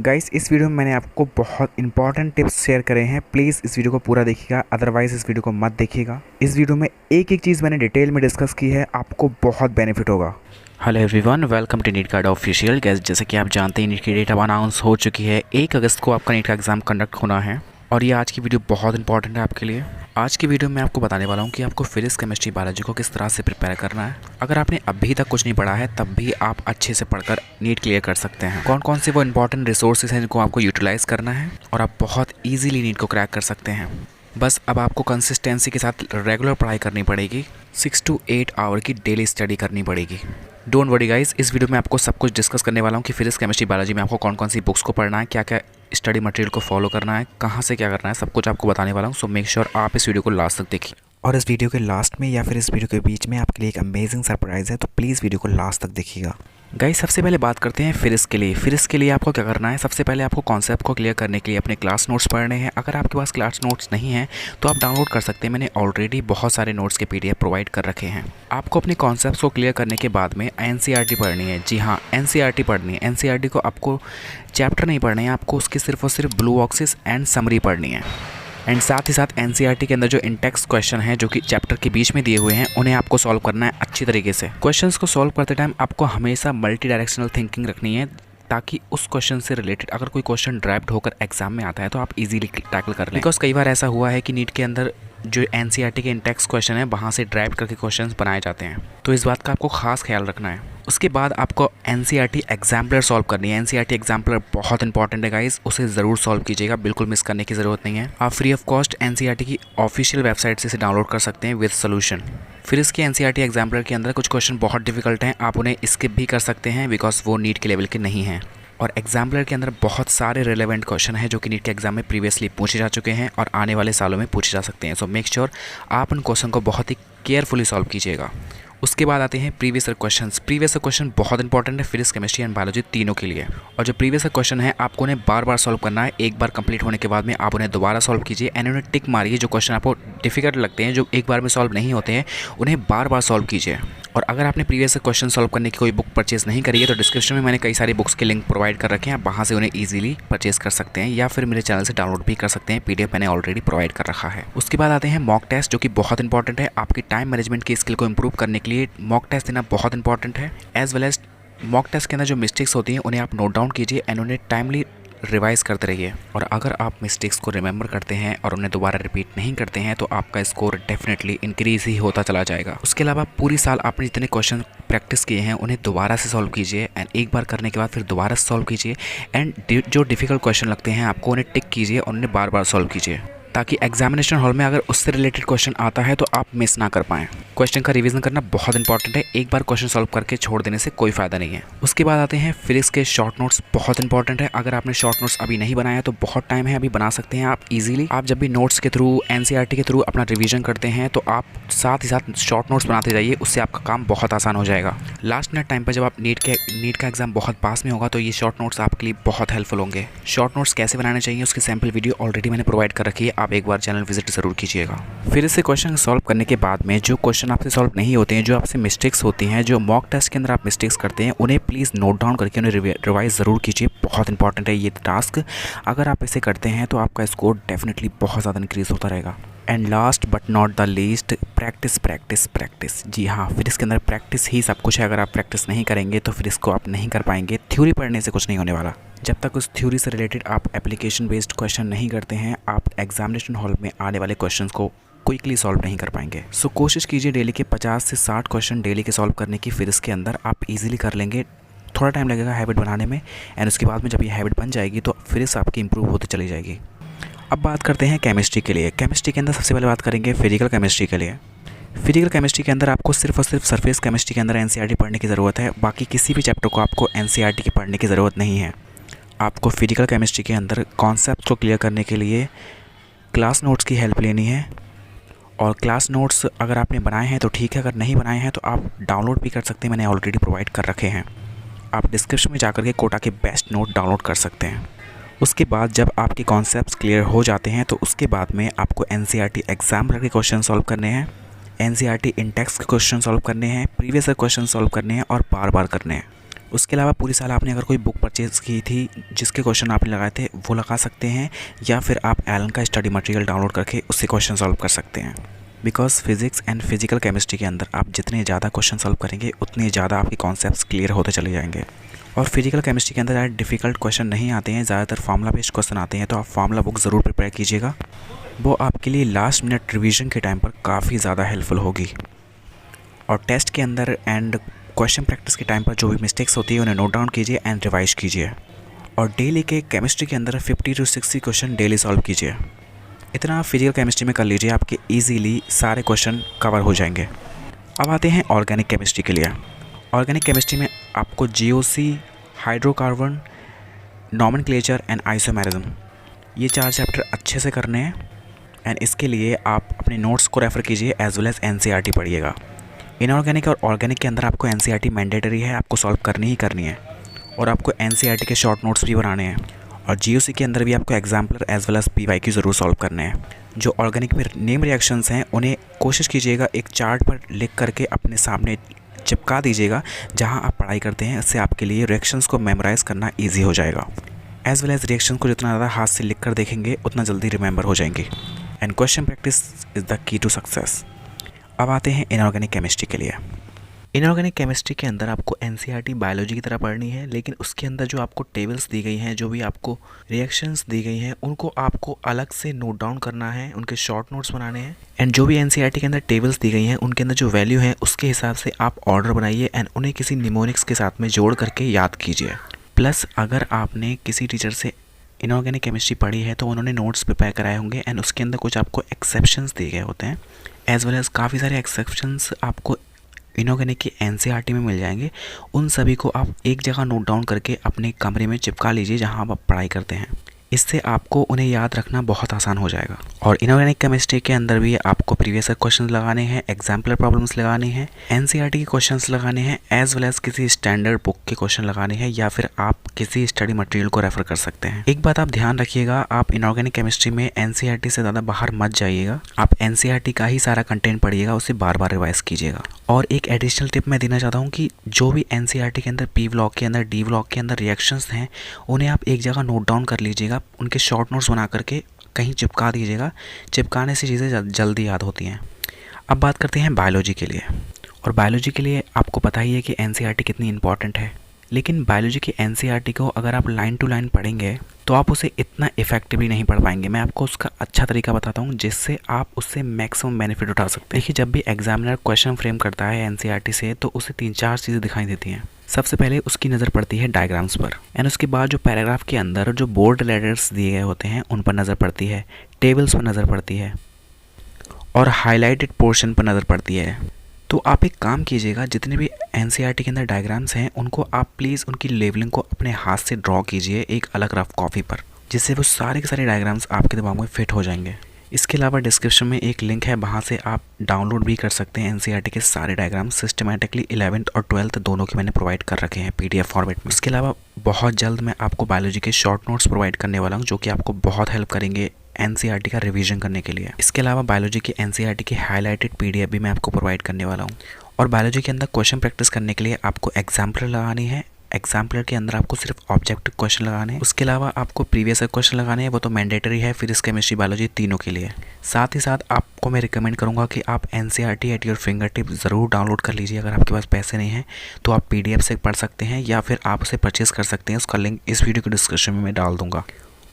Guys इस video में मैंने आपको बहुत इंपॉर्टेंट टिप्स शेयर करे हैं। प्लीज़ इस वीडियो को पूरा देखिएगा, अदरवाइज़ इस वीडियो को मत देखिएगा। इस वीडियो में एक एक चीज़ मैंने डिटेल में डिस्कस की है, आपको बहुत बेनिफिट होगा। Hello everyone, welcome to NEET card official. Guys जैसे कि आप जानते हैं नीट की डेट अब अनाउंस हो चुकी है। 1 अगस्त को आपका नीट का एग्ज़ाम कंडक्ट होना है और ये आज की वीडियो बहुत इंपॉर्टेंट है आपके लिए। आज की वीडियो में आपको बताने वाला हूँ कि आपको फिजिक्स, केमिस्ट्री, बायोलॉजी को किस तरह से प्रिपेयर करना है। अगर आपने अभी तक कुछ नहीं पढ़ा है तब भी आप अच्छे से पढ़कर नीट क्लियर कर सकते हैं। कौन कौन से वो इंपॉर्टेंट रिसोर्सेज हैं जिनको आपको यूटिलाइज़ करना है और आप बहुत ईजिली नीट को क्रैक कर सकते हैं। बस अब आपको कंसिस्टेंसी के साथ रेगुलर पढ़ाई करनी पड़ेगी। 6 to 8 आवर की डेली स्टडी करनी पड़ेगी। डोंट वरी गाइस, इस वीडियो में आपको सब कुछ डिस्कस करने वाला हूँ कि फिजिक्स, केमिस्ट्री, बायोलॉजी में आपको कौन कौन सी बुक्स को पढ़ना है, क्या क्या स्टडी मटेरियल को फॉलो करना है, कहाँ से क्या करना है, सब कुछ आपको बताने वाला हूँ। सो मेक श्योर आप इस वीडियो को लास्ट तक देखिए। और इस वीडियो के लास्ट में या फिर इस वीडियो के बीच में आपके लिए एक अमेजिंग सरप्राइज़ है, तो प्लीज़ वीडियो को लास्ट तक देखिएगा। गाइस सबसे पहले बात करते हैं फिजिक्स के लिए। फिजिक्स के लिए आपको क्या करना है, सबसे पहले आपको कॉन्सेप्ट को क्लियर करने के लिए अपने क्लास नोट्स पढ़ने हैं। अगर आपके पास क्लास नोट्स नहीं हैं तो आप डाउनलोड कर सकते हैं। मैंने ऑलरेडी बहुत सारे नोट्स के PDF प्रोवाइड कर रखे हैं। आपको अपने कॉन्सेप्ट्स को क्लियर करने के बाद में NCERT पढ़नी है। जी हाँ, NCERT पढ़नी है। NCERT को आपको चैप्टर नहीं पढ़ने हैं, आपको उसके सिर्फ और सिर्फ ब्लू बॉक्सेस एंड समरी पढ़नी है। एंड साथ ही साथ NCERT के अंदर जो इंटेक्स्ट क्वेश्चन है जो कि चैप्टर के बीच में दिए हुए हैं, उन्हें आपको सॉल्व करना है अच्छी तरीके से। क्वेश्चंस को सॉल्व करते टाइम आपको हमेशा मल्टी डायरेक्शनल थिंकिंग रखनी है, ताकि उस क्वेश्चन से रिलेटेड अगर कोई क्वेश्चन ड्राइव्ड होकर एग्जाम में आता है तो आप इजीली टैकल कर लें। बिकॉज कई बार ऐसा हुआ है कि नीट के अंदर जो NCERT के इंटेक्स्ट क्वेश्चन है वहाँ से ड्राइव करके क्वेश्चंस बनाए जाते हैं, तो इस बात का आपको खास ख्याल रखना है। उसके बाद आपको NCERT एग्जाम्पलर सॉल्व करनी है। NCERT एग्जाम्पलर बहुत इंपॉर्टेंट है गाइस, उसे ज़रूर सॉल्व कीजिएगा, बिल्कुल मिस करने की ज़रूरत नहीं है। आप फ्री ऑफ कॉस्ट NCERT की ऑफिशियल वेबसाइट से इसे डाउनलोड कर सकते हैं विद सोल्यूशन। फिर इसके NCERT एग्जाम्पलर के अंदर कुछ क्वेश्चन बहुत डिफिकल्ट हैं, आप उन्हें स्किप भी कर सकते हैं बिकॉज वो नीट के लेवल के नहीं हैं। और एग्जाम्पलर के अंदर बहुत सारे रिलेवेंट क्वेश्चन हैं जो कि नीट के एग्जाम में प्रीवियसली पूछे जा चुके हैं और आने वाले सालों में पूछे जा सकते हैं। सो मेक श्योर आप उन क्वेश्चन को बहुत ही केयरफुली सॉल्व कीजिएगा। उसके बाद आते हैं previous year questions. Previous year question बहुत इंपॉर्टेंट है फिजिक्स, केमिस्ट्री एंड बायोलॉजी तीनों के लिए। और जो प्रीवियस ईयर क्वेश्चन है आपको उन्हें बार बार सॉल्व करना है। एक बार कंप्लीट होने के बाद में आप उन्हें दोबारा सॉल्व कीजिए एंड उन्हें टिक मारिए। जो क्वेश्चन आपको डिफिकल्ट लगते हैं, जो एक बार में सॉल्व नहीं होते हैं, उन्हें बार बार सॉल्व कीजिए। और अगर आपने प्रीवियस ईयर क्वेश्चन सॉल्व करने की कोई बुक परचेज नहीं करी है तो डिस्क्रिप्शन में मैंने कई सारी बुक्स के लिंक प्रोवाइड कर रखे हैं, आप वहाँ से उन्हें ईजिली परचेज कर सकते हैं या फिर मेरे चैनल से डाउनलोड भी कर सकते हैं। PDF मैंने ऑलरेडी प्रोवाइड कर रखा है। उसके बाद आते हैं मॉक टेस्ट, जो कि बहुत इंपॉर्टेंट है आपकी टाइम मैनेजमेंट की स्किल को इंप्रूव करने के लिए। मॉक टेस्ट देना बहुत इंपॉर्टेंट है। As well as mock test के अंदर जो मिस्टेक्स होती हैं उन्हें आप नोट डाउन कीजिए एंड उन्हें टाइमली रिवाइज करते रहिए। और अगर आप मिस्टेक्स को रिमेंबर करते हैं और उन्हें दोबारा रिपीट नहीं करते हैं तो आपका स्कोर डेफिनेटली इंक्रीज ही होता चला जाएगा। उसके अलावा पूरी साल आपने जितने क्वेश्चन प्रैक्टिस किए हैं उन्हें दोबारा से सॉल्व कीजिए एंड एक बार करने के बाद फिर दोबारा से सॉल्व कीजिए एंड जो डिफिकल्ट क्वेश्चन लगते हैं आपको उन्हें टिक कीजिए और उन्हें बार बार सॉल्व कीजिए, ताकि एग्जामिनेशन हॉल में अगर उससे रिलेटेड क्वेश्चन आता है तो आप मिस ना कर पाएँ। क्वेश्चन का रिवीजन करना बहुत इंपॉर्टेंट है, एक बार क्वेश्चन सॉल्व करके छोड़ देने से कोई फायदा नहीं है। उसके बाद आते हैं फिजिक्स के शॉर्ट नोट्स, बहुत इंपॉर्टेंट है। अगर आपने शॉर्ट नोट्स अभी नहीं बनाया तो बहुत टाइम है, अभी बना सकते हैं आप इजीली। आप जब भी नोट्स के थ्रू, NCERT के थ्रू अपना रिवीजन करते हैं तो आप साथ ही साथ शॉर्ट नोट्स बनाते जाइए, उससे आपका काम बहुत आसान हो जाएगा। लास्ट मिनट टाइम पर जब आप नीट का एग्जाम बहुत पास में होगा तो ये शॉर्ट नोट्स आपके लिए बहुत हेल्पफुल होंगे। शॉर्ट नोट्स कैसे बनाने चाहिए उसकी सैम्पल वीडियो ऑलरेडी मैंने प्रोवाइड कर रखी है, आप एक बार चैनल विजिट ज़रूर कीजिएगा। फिर इससे क्वेश्चन सॉल्व करने के बाद में जो क्वेश्चन आपसे सॉल्व नहीं होते हैं, जो आपसे मिस्टेक्स होती हैं, जो मॉक टेस्ट के अंदर आप मिस्टेक्स करते हैं, उन्हें प्लीज़ नोट डाउन करके उन्हें रिवाइज ज़रूर कीजिए। बहुत इंपॉर्टेंट है ये टास्क, अगर आप इसे करते हैं तो आपका स्कोर डेफिनेटली बहुत ज़्यादा इंक्रीज होता रहेगा। And last but not the least, practice practice practice. जी हाँ, फिर इसके अंदर प्रैक्टिस ही सब कुछ है। अगर आप प्रैक्टिस नहीं करेंगे तो फिर इसको आप नहीं कर पाएंगे। थ्योरी पढ़ने से कुछ नहीं होने वाला। जब तक उस थ्योरी से रिलेटेड आप एप्लीकेशन बेस्ड क्वेश्चन नहीं करते हैं, आप एग्जामिनेशन हॉल में आने वाले क्वेश्चन को क्विकली सॉल्व नहीं कर पाएंगे। सो कोशिश कीजिए डेली के 50 से 60 क्वेश्चन डेली के सॉल्व करने की। फिर इसके अंदर आप इजीली कर लेंगे। थोड़ा टाइम लगेगा हैबिट बनाने में एंड उसके बाद में जब ये हैबिट बन जाएगी तो फिर इस आपकी इंप्रूव होती चली जाएगी। अब बात करते हैं केमिस्ट्री के लिए। केमिस्ट्री के अंदर सबसे पहले बात करेंगे फिजिकल केमिस्ट्री के लिए। फिजिकल केमिस्ट्री के अंदर आपको सिर्फ और सिर्फ सरफेस केमिस्ट्री के अंदर NCERT पढ़ने की ज़रूरत है, बाकी किसी भी चैप्टर को आपको NCERT की पढ़ने की ज़रूरत नहीं है। आपको फिजिकल केमिस्ट्री के अंदर कॉन्सेप्ट को क्लियर करने के लिए क्लास नोट्स की हेल्प लेनी है। और क्लास नोट्स अगर आपने बनाए हैं तो ठीक है, अगर नहीं बनाए हैं तो आप डाउनलोड भी कर सकते हैं, मैंने ऑलरेडी प्रोवाइड कर रखे हैं। आप डिस्क्रिप्शन में जाकर के कोटा के बेस्ट नोट डाउनलोड कर सकते हैं। उसके बाद जब आपके कॉन्सेप्ट्स क्लियर हो जाते हैं तो उसके बाद में आपको NCERT एग्जाम्पलर के क्वेश्चन सॉल्व करने हैं, NCERT इंटेक्स के क्वेश्चन सॉल्व करने हैं, प्रीवियस ईयर क्वेश्चन सॉल्व करने हैं और बार बार करने हैं। उसके अलावा पूरी साल आपने अगर कोई बुक परचेज़ की थी जिसके क्वेश्चन आपने लगाए थे वो लगा सकते हैं, या फिर आप एलन का स्टडी मटेरियल डाउनलोड करके उससे क्वेश्चन सॉल्व कर सकते हैं। Because physics and physical chemistry के अंदर आप जितने ज़्यादा क्वेश्चन सॉल्व करेंगे उतने ज़्यादा आपके कॉन्सेप्ट्स क्लियर होते चले जाएंगे। और फिजिकल केमिस्ट्री के अंदर ज़्यादा डिफ़िकल्ट क्वेश्चन नहीं आते हैं, ज़्यादातर फार्मूला बेस्ड क्वेश्चन आते हैं, तो आप फार्मूला बुक ज़रूर प्रिपेयर कीजिएगा। वो आपके लिए लास्ट मिनट रिवीजन के टाइम पर काफ़ी ज़्यादा हेल्पफुल होगी। और टेस्ट के अंदर एंड क्वेश्चन प्रैक्टिस के टाइम पर जो भी मिस्टेक्स होती है उन्हें नोट डाउन कीजिए एंड रिवाइज कीजिए। और डेली के केमिस्ट्री के अंदर 50 to 60 क्वेश्चन डेली सॉल्व कीजिए। इतना आप फिजिकल केमिस्ट्री में कर लीजिए, आपके इजीली सारे क्वेश्चन कवर हो जाएंगे। अब आते हैं ऑर्गेनिक केमिस्ट्री के लिए। ऑर्गेनिक केमिस्ट्री में आपको GOC, hydrocarbon, nomenclature and isomerism, ये 4 चैप्टर अच्छे से करने हैं। एंड इसके लिए आप अपने नोट्स को रेफ़र कीजिए एज वेल एज NCERT पढ़िएगा। इनऑर्गेनिक और ऑर्गेनिक के अंदर आपको NCERT मैंडेटरी है, आपको सॉल्व करनी ही करनी है। और आपको NCERT के शॉर्ट नोट्स भी बनाने हैं। और GOC के अंदर भी आपको exemplar as well as PYQ ज़रूर सॉल्व करने हैं। जो ऑर्गेनिक में नेम रिएक्शंस हैं उन्हें कोशिश कीजिएगा एक चार्ट पर लिख करके अपने सामने चिपका दीजिएगा जहां आप पढ़ाई करते हैं। इससे आपके लिए रिएक्शंस को मेमोराइज़ करना ईजी हो जाएगा। एज वेल एज रिएक्शन को जितना ज़्यादा हाथ से लिख कर देखेंगे उतना जल्दी रिमेंबर हो जाएंगे। And question practice is the key to success. अब आते हैं इनऑर्गेनिक केमिस्ट्री के लिए। इनऑर्गेनिक केमिस्ट्री के अंदर आपको NCERT बायोलॉजी की तरह पढ़नी है, लेकिन उसके अंदर जो आपको टेबल्स दी गई हैं, जो भी आपको रिएक्शंस दी गई हैं, उनको आपको अलग से नोट डाउन करना है, उनके शॉर्ट नोट्स बनाने हैं। एंड जो भी NCERT के अंदर टेबल्स दी गई हैं उनके अंदर जो वैल्यू है उसके हिसाब से आप ऑर्डर बनाइए एंड उन्हें किसी निमोनिक्स के साथ में जोड़ करके याद कीजिए। प्लस अगर आपने किसी टीचर से इनऑर्गेनिक केमिस्ट्री पढ़ी है तो उन्होंने नोट्स प्रिपेयर कराए होंगे एंड उसके अंदर कुछ आपको एक्सेप्शंस दिए गए होते हैं। एज वेल एज काफ़ी सारे एक्सेप्शंस आपको इनऑर्गेनिक की NCERT में मिल जाएंगे। उन सभी को आप एक जगह नोट डाउन करके अपने कमरे में चिपका लीजिए जहां आप पढ़ाई करते हैं। इससे आपको उन्हें याद रखना बहुत आसान हो जाएगा। और इनऑर्गेनिक केमिस्ट्री के अंदर भी आपको प्रीवियस क्वेश्चन लगाने हैं, एग्जाम्पलर प्रॉब्लम्स लगाने हैं, NCERT के क्वेश्चंस लगाने हैं, एज वेल एज किसी स्टैंडर्ड बुक के क्वेश्चन लगाने हैं, या फिर आप किसी स्टडी मटेरियल को रेफर कर सकते हैं। एक बात आप ध्यान रखिएगा, आप इनऑर्गेनिक केमिस्ट्री में NCERT से ज़्यादा बाहर मत जाइएगा। आप NCERT का ही सारा कंटेंट पढ़िएगा, उसे बार बार रिवाइज कीजिएगा। और एक एडिशनल टिप मैं देना चाहता हूँ कि जो भी NCERT के अंदर P ब्लॉक के अंदर, D ब्लॉक के अंदर रिएक्शंस हैं उन्हें आप एक जगह नोट डाउन कर लीजिएगा, उनके शॉर्ट नोट्स बना करके कहीं चिपका दीजिएगा। चिपकाने से चीज़ें जल्दी याद होती हैं। अब बात करते हैं बायोलॉजी के लिए। और बायोलॉजी के लिए आपको पता ही है कि NCERT कितनी इंपॉर्टेंट है, लेकिन बायोलॉजी की NCERT को अगर आप लाइन टू लाइन पढ़ेंगे तो आप उसे इतना इफेक्टिवली नहीं पढ़ पाएंगे। मैं आपको उसका अच्छा तरीका बताता हूँ जिससे आप उससे मैक्सिमम बेनिफिट उठा सकते हैं। देखिए, जब भी एग्जामिनर क्वेश्चन फ्रेम करता है NCERT से तो उसे 3-4 चीज़ें दिखाई देती हैं। सबसे पहले उसकी नज़र पड़ती है डायग्राम्स पर, एंड उसके बाद जो पैराग्राफ के अंदर जो बोर्ड लेटर्स दिए गए होते हैं उन पर नज़र पड़ती है, टेबल्स पर नज़र पड़ती है, और हाईलाइटेड पोर्शन पर नज़र पड़ती है। तो आप एक काम कीजिएगा, जितने भी NCERT के अंदर डायग्राम्स हैं उनको आप प्लीज़ उनकी लेबलिंग को अपने हाथ से ड्रॉ कीजिए एक अलग रफ कॉपी पर, जिससे वो सारे के सारे डायग्राम्स आपके दिमाग में फिट हो जाएंगे। इसके अलावा डिस्क्रिप्शन में एक लिंक है, वहाँ से आप डाउनलोड भी कर सकते हैं NCERT के सारे डायग्राम्स। सिस्टमेटिकली 11th और 12th दोनों के मैंने प्रोवाइड कर रखे हैं PDF फॉर्मेट में। इसके अलावा बहुत जल्द मैं आपको बायोलॉजी के शॉर्ट नोट्स प्रोवाइड करने वाला हूँ, जो कि आपको बहुत हेल्प करेंगे NCERT का रिवीजन करने के लिए। इसके अलावा बायोलॉजी के NCERT की हाईलाइटेड PDF भी मैं आपको प्रोवाइड करने वाला हूँ। और बायोलॉजी के अंदर क्वेश्चन प्रैक्टिस करने के लिए आपको एग्जाम्पलर लगानी है। एग्जाम्पलर के अंदर आपको सिर्फ ऑब्जेक्टिव क्वेश्चन लगाने हैं। उसके अलावा आपको प्रीवियस क्वेश्चन लगाने हैं, वो तो मैंडेटरी है फिजिक्स, केमिस्ट्री, बायोलॉजी तीनों के लिए। साथ ही साथ आपको मैं रिकमेंड करूंगा कि आप NCERT at your finger tip ज़रूर डाउनलोड कर लीजिए। अगर आपके पास पैसे नहीं हैं तो आप PDF से पढ़ सकते हैं या फिर आप उसे परचेज़ कर सकते हैं। उसका लिंक इस वीडियो के डिस्क्रिप्शन में मैं डाल दूँगा।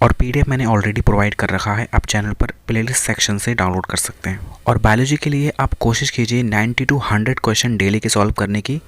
और PDF मैंने ऑलरेडी प्रोवाइड कर रखा है, आप चैनल पर प्लेलिस्ट सेक्शन से डाउनलोड कर सकते हैं। और बायोलॉजी के लिए आप कोशिश कीजिए 90 to 100 क्वेश्चन डेली के सॉल्व करने की।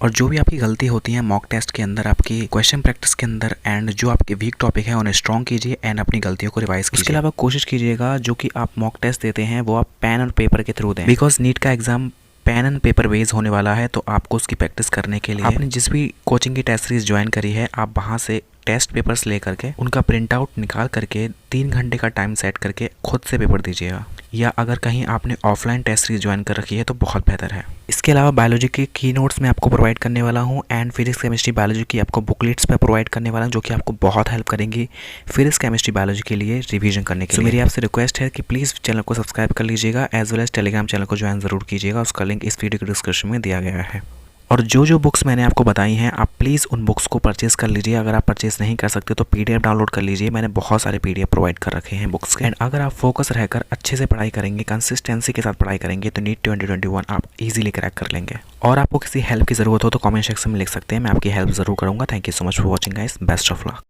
और जो भी आपकी गलती होती है मॉक टेस्ट के अंदर, आपकी क्वेश्चन प्रैक्टिस के अंदर, एंड जो आपके वीक टॉपिक है उन्हें स्ट्रॉन्ग कीजिए एंड अपनी गलतियों को रिवाइज कीजिए। इसके अलावा कोशिश कीजिएगा जो कि आप मॉक टेस्ट देते हैं वो आप पेन और पेपर के थ्रू दें, बिकॉज नीट का exam pen and paper base होने वाला है। तो आपको उसकी प्रैक्टिस करने के लिए आपने जिस भी कोचिंग की टेस्ट सीरीज ज्वाइन करी है, आप वहाँ से टेस्ट पेपर्स ले करके उनका प्रिंट आउट निकाल करके 3 घंटे का टाइम सेट करके खुद से पेपर दीजिएगा। या अगर कहीं आपने ऑफलाइन टेस्ट सीरीज ज्वाइन कर रखी है तो बहुत बेहतर है। इसके अलावा बायोलॉजी के की नोट्स मैं आपको प्रोवाइड करने वाला हूँ, एंड फिजिक्स, केमिस्ट्री, बायोलॉजी की आपको बुकलेट्स पे प्रोवाइड करने वाला हूँ, जो कि आपको बहुत हेल्प करेंगी फिजिक्स, केमिस्ट्री, बायोलॉजी के लिए रिवीजन करने के लिए। मेरी आपसे रिक्वेस्ट है कि प्लीज़ चैनल को सब्सक्राइब कर लीजिएगा, as well as Telegram channel को ज्वाइन ज़रूर कीजिएगा। उसका लिंक इस वीडियो के डिस्क्रिप्शन में दिया गया है। और जो बुक्स मैंने आपको बताई हैं आप प्लीज़ उन बुक्स को परचेज़ कर लीजिए। अगर आप परचेज़ नहीं कर सकते तो पीडीएफ डाउनलोड कर लीजिए, मैंने बहुत सारे पीडीएफ प्रोवाइड कर रखे हैं बुक्स के। एंड अगर आप फोकस रहकर अच्छे से पढ़ाई करेंगे, कंसिस्टेंसी के साथ पढ़ाई करेंगे तो नीट 2021 आप इजीली क्रैक कर लेंगे। और आपको किसी हेल्प की ज़रूरत हो तो कमेंट सेक्शन में लिख सकते हैं, मैं आपकी हेल्प ज़रूर करूँगा। Thank you so much for watching guys, best of luck.